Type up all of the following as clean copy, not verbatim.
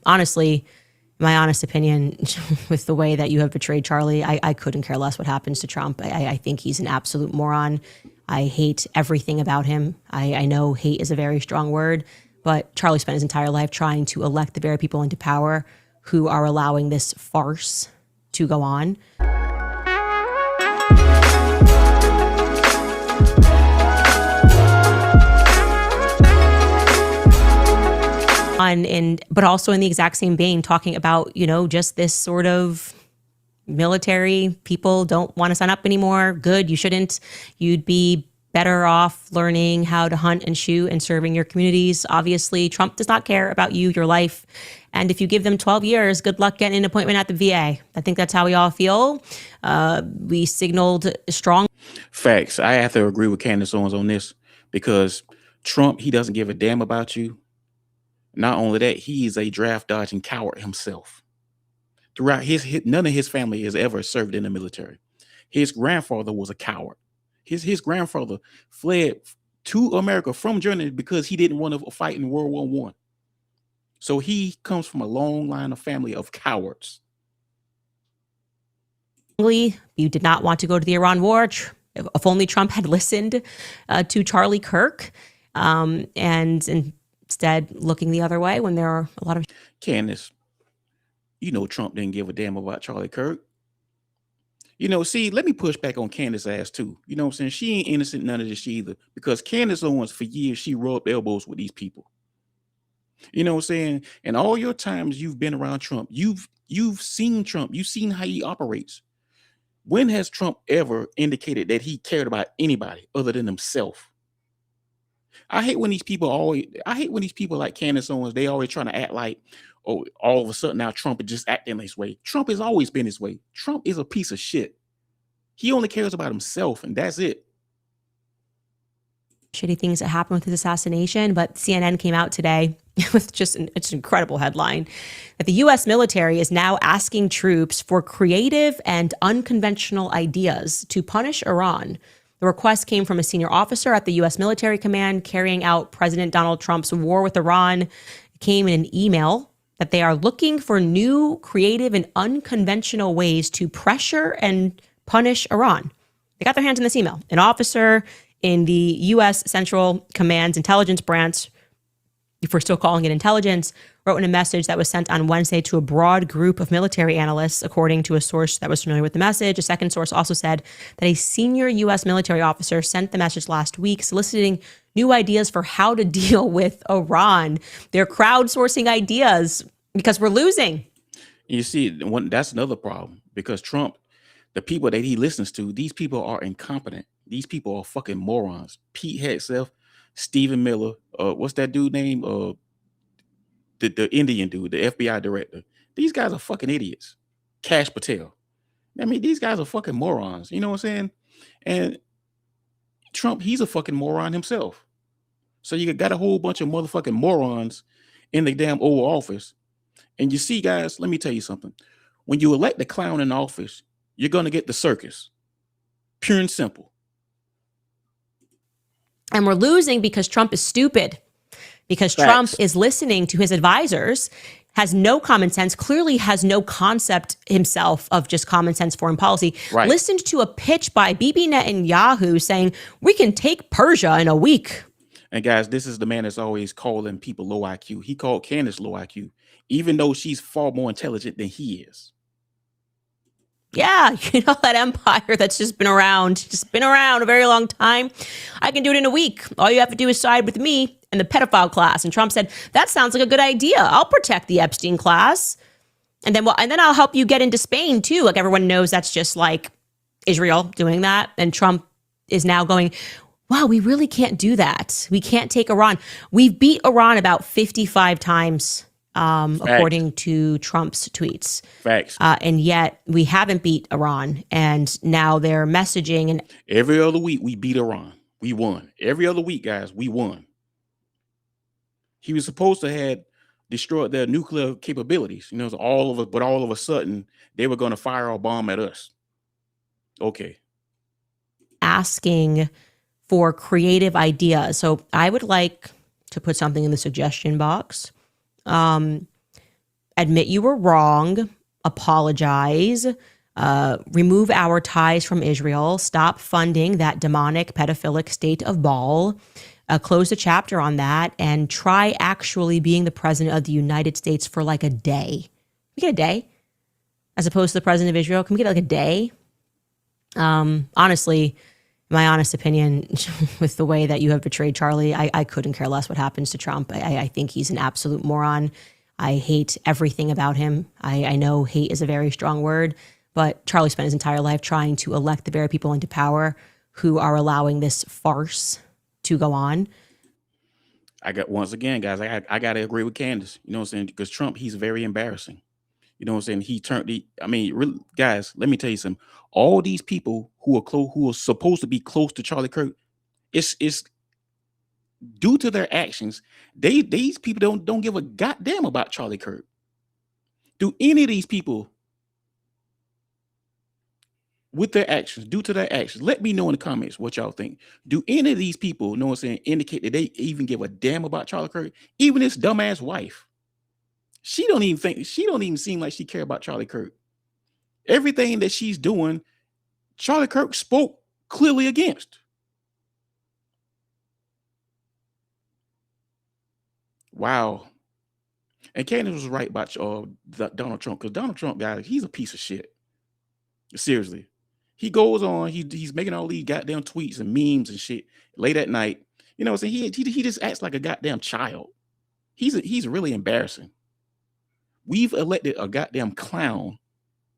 honestly, my honest opinion, with the way that you have betrayed Charlie, I couldn't care less what happens to Trump. I think he's an absolute moron. I hate everything about him. I know hate is a very strong word, but Charlie spent his entire life trying to elect the very people into power who are allowing this farce to go on. But also in the exact same vein, talking about, just this sort of military, people don't want to sign up anymore. Good, you shouldn't. You'd be better off learning how to hunt and shoot and serving your communities. Obviously, Trump does not care about you, your life. And if you give them 12 years, good luck getting an appointment at the VA. I think that's how we all feel. We signaled strong. Facts. I have to agree with Candace Owens on this, because Trump, he doesn't give a damn about you. Not only that, he is a draft dodging coward himself. Throughout none of his family has ever served in the military. His grandfather was a coward. His grandfather fled to America from Germany because he didn't want to fight in World War I. So he comes from a long line of family of cowards. You did not want to go to the Iran war. If only Trump had listened to Charlie Kirk, and instead looking the other way when there are a lot of... Candace, Trump didn't give a damn about Charlie Kirk. See, let me push back on Candace's ass too. You know what I'm saying? She ain't innocent, none of this either. Because Candace Owens, for years, she rubbed elbows with these people. You know what I'm saying? And all your times you've been around Trump, you've seen Trump, you've seen how he operates. When has Trump ever indicated that he cared about anybody other than himself? I hate when these people like Candace Owens, they always trying to act like, oh, all of a sudden now Trump is just acting this way. Trump has always been this way. Trump is a piece of shit. He only cares about himself, and that's it. Shitty things that happened with his assassination, but CNN came out today with just it's an incredible headline that the U.S. military is now asking troops for creative and unconventional ideas to punish Iran. The request came from a senior officer at the U.S. military command carrying out President Donald Trump's war with Iran. It came in an email that they are looking for new, creative, and unconventional ways to pressure and punish Iran. They got their hands in this email. An officer in the U.S. Central Command's intelligence branch, if we're still calling it intelligence, wrote in a message that was sent on Wednesday to a broad group of military analysts, according to a source that was familiar with the message. A second source also said that a senior U.S. military officer sent the message last week soliciting new ideas for how to deal with Iran. They're crowdsourcing ideas because we're losing. You see, that's another problem, because Trump, the people that he listens to, these people are incompetent. These people are fucking morons. Pete Hegseth, Stephen Miller, what's that dude name? The Indian dude, the FBI director. These guys are fucking idiots. Kash Patel. I mean, these guys are fucking morons. You know what I'm saying? And Trump, he's a fucking moron himself. So you got a whole bunch of motherfucking morons in the damn Oval Office. And you see, guys, let me tell you something. When you elect the clown in office, you're going to get the circus. Pure and simple. And we're losing because Trump is stupid. Because Facts. Trump is listening to his advisors, has no common sense, clearly has no concept himself of just common sense foreign policy. Right. Listened to a pitch by Bibi Netanyahu saying, we can take Persia in a week. And guys, this is the man that's always calling people low IQ. He called Candace low IQ, even though she's far more intelligent than he is. Yeah, that empire that's just been around a very long time. I can do it in a week. All you have to do is side with me and the pedophile class. And Trump said, that sounds like a good idea. I'll protect the Epstein class. And then I'll help you get into Spain too. Like, everyone knows that's just like Israel doing that. And Trump is now going, wow, we really can't do that. We can't take Iran. We've beat Iran about 55 times. According to Trump's tweets. Facts. And yet we haven't beat Iran. And now they're messaging. And every other week we beat Iran. We won. Every other week, guys, we won. He was supposed to have destroyed their nuclear capabilities. But all of a sudden they were going to fire a bomb at us. Okay. Asking for creative ideas. So I would like to put something in the suggestion box. admit you were wrong, apologize, remove our ties from Israel, stop funding that demonic pedophilic state of Baal, close the chapter on that, and try actually being the president of the United States for like a day. Can we get a day? As opposed to the president of Israel? Can we get like a day? Honestly, my honest opinion, with the way that you have betrayed Charlie, I couldn't care less what happens to Trump. I think he's an absolute moron. I hate everything about him. I know hate is a very strong word, but Charlie spent his entire life trying to elect the very people into power who are allowing this farce to go on. Once again, guys, I got to agree with Candace. You know what I'm saying? Because Trump, he's very embarrassing. You know what I'm saying? Really, guys, let me tell you something. All these people who are supposed to be close to Charlie Kirk, it's due to their actions. These people don't give a goddamn about Charlie Kirk. Do any of these people, with their actions, due to their actions, let me know in the comments what y'all think. Do any of these people, know what I'm saying, indicate that they even give a damn about Charlie Kirk? Even his dumbass wife. She don't even seem like she care about Charlie Kirk. Everything that she's doing, Charlie Kirk spoke clearly against. Wow. And Candace was right about Donald Trump, because Donald Trump, guys, he's a piece of shit. Seriously. He goes on, he's making all these goddamn tweets and memes and shit late at night. You know what I'm saying? He just acts like a goddamn child. He's really embarrassing. We've elected a goddamn clown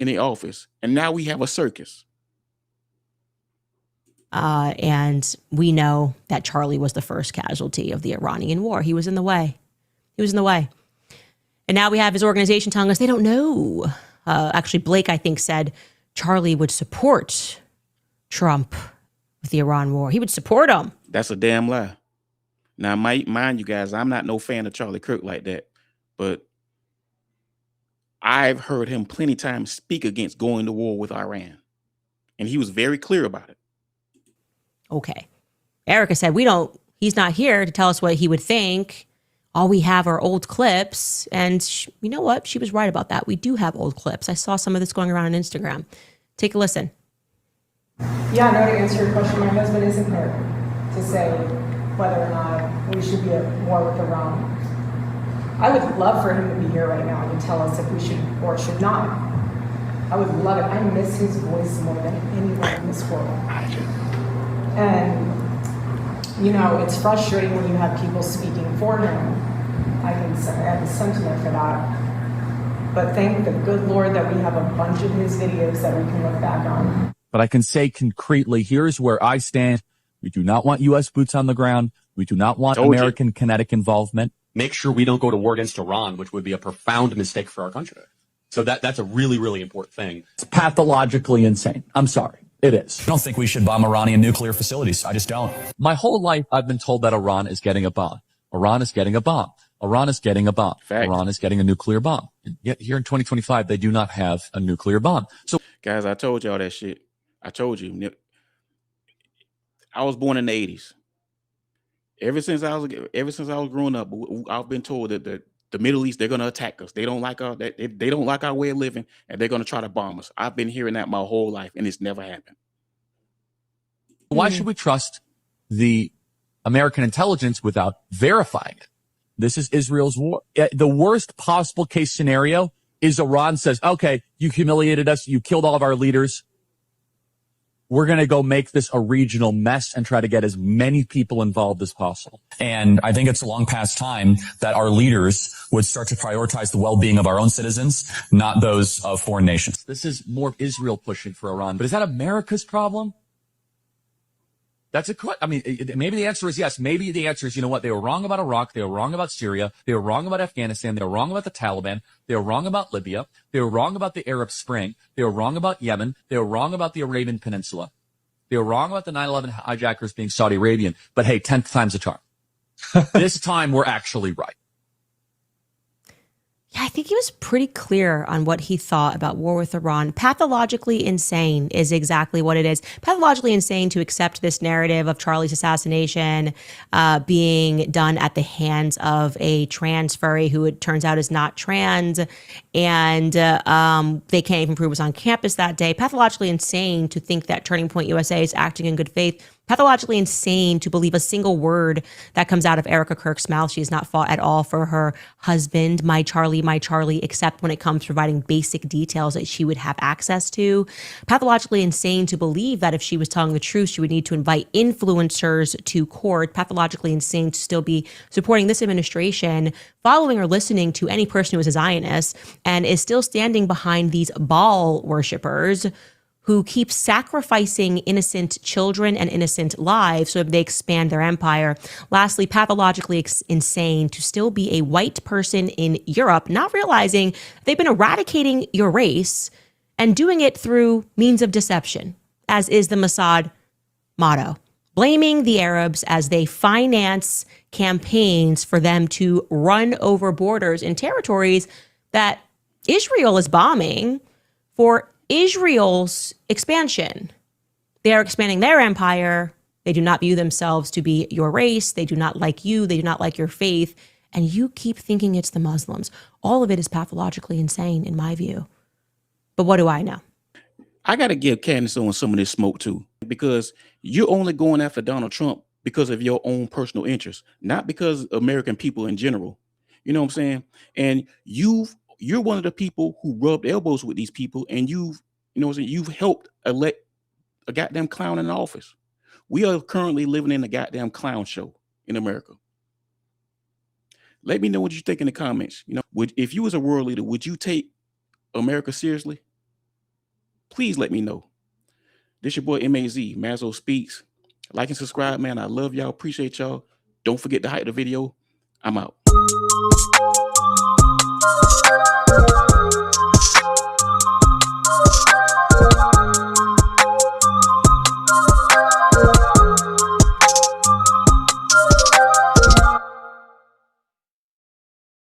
in the office, and now we have a circus. And we know that Charlie was the first casualty of the Iranian war. He was in the way. And now we have his organization telling us they don't know. Actually, Blake, I think, said Charlie would support Trump with the Iran war. He would support him. That's a damn lie. Now, mind you guys, I'm not no fan of Charlie Kirk like that, but I've heard him plenty of times speak against going to war with Iran. And he was very clear about it. Okay. Erica said, he's not here to tell us what he would think. All we have are old clips. And you know what? She was right about that. We do have old clips. I saw some of this going around on Instagram. Take a listen. Yeah, no, to answer your question, my husband isn't here to say whether or not we should be at war with Iran. I would love for him to be here right now to tell us if we should or should not. I would love it. I miss his voice more than anyone in this world. And, you know, it's frustrating when you have people speaking for him. I have a sentiment for that. But thank the good Lord that we have a bunch of his videos that we can look back on. But I can say concretely, here's where I stand. We do not want U.S. boots on the ground. We do not want American kinetic involvement. Make sure we don't go to war against Iran, which would be a profound mistake for our country. So that's a really, really important thing. It's pathologically insane. I'm sorry. It is. I don't think we should bomb Iranian nuclear facilities. I just don't. My whole life, I've been told that Iran is getting a bomb. Iran is getting a bomb. Iran is getting a bomb. Fact. Iran is getting a nuclear bomb. And yet here in 2025, they do not have a nuclear bomb. So, guys, I told y'all that shit. I told you. I was born in the 80s. Ever since I was growing up, I've been told that the Middle East, they're gonna attack us. They don't like they don't like our way of living, and they're gonna try to bomb us. I've been hearing that my whole life, and it's never happened. why should we trust the American intelligence without verifying it? This is Israel's war. The worst possible case scenario is Iran says, okay, you humiliated us. You killed all of our leaders. We're going to go make this a regional mess and try to get as many people involved as possible. And I think it's long past time that our leaders would start to prioritize the well-being of our own citizens, not those of foreign nations. This is more of Israel pushing for Iran. But is that America's problem? That's maybe the answer is yes. Maybe the answer is, you know what? They were wrong about Iraq. They were wrong about Syria. They were wrong about Afghanistan. They were wrong about the Taliban. They were wrong about Libya. They were wrong about the Arab Spring. They were wrong about Yemen. They were wrong about the Arabian Peninsula. They were wrong about the 9/11 hijackers being Saudi Arabian. But hey, 10th time's a charm. This time we're actually right. Yeah, I think he was pretty clear on what he thought about war with Iran. Pathologically insane is exactly what it is. Pathologically insane to accept this narrative of Charlie's assassination being done at the hands of a trans furry who it turns out is not trans, and they can't even prove was on campus that day. Pathologically insane to think that Turning Point USA is acting in good faith. Pathologically insane to believe a single word that comes out of Erica Kirk's mouth. She has not fought at all for her husband, my Charlie, except when it comes to providing basic details that she would have access to. Pathologically insane to believe that if she was telling the truth, she would need to invite influencers to court. Pathologically insane to still be supporting this administration, following or listening to any person who is a Zionist, and is still standing behind these Baal worshipers who keep sacrificing innocent children and innocent lives so that they expand their empire. Lastly, pathologically insane to still be a white person in Europe, not realizing they've been eradicating your race and doing it through means of deception, as is the Mossad motto. Blaming the Arabs as they finance campaigns for them to run over borders in territories that Israel is bombing for Israel's expansion. They are expanding their empire. They do not view themselves to be your race. They do not like you. They do not like your faith. And you keep thinking it's the Muslims. All of it is pathologically insane, in my view. But what do I know? I got to give Candace on some of this smoke too, because you're only going after Donald Trump because of your own personal interest, not because American people in general. You know what I'm saying? And you're one of the people who rubbed elbows with these people, and you've helped elect a goddamn clown in office. We are currently living in a goddamn clown show in America. Let me know what you think in the comments. If you was a world leader, would you take America seriously? Please let me know. This your boy MAZ, Mazzo Speaks. Like and subscribe, man. I love y'all. Appreciate y'all. Don't forget to hype the video. I'm out.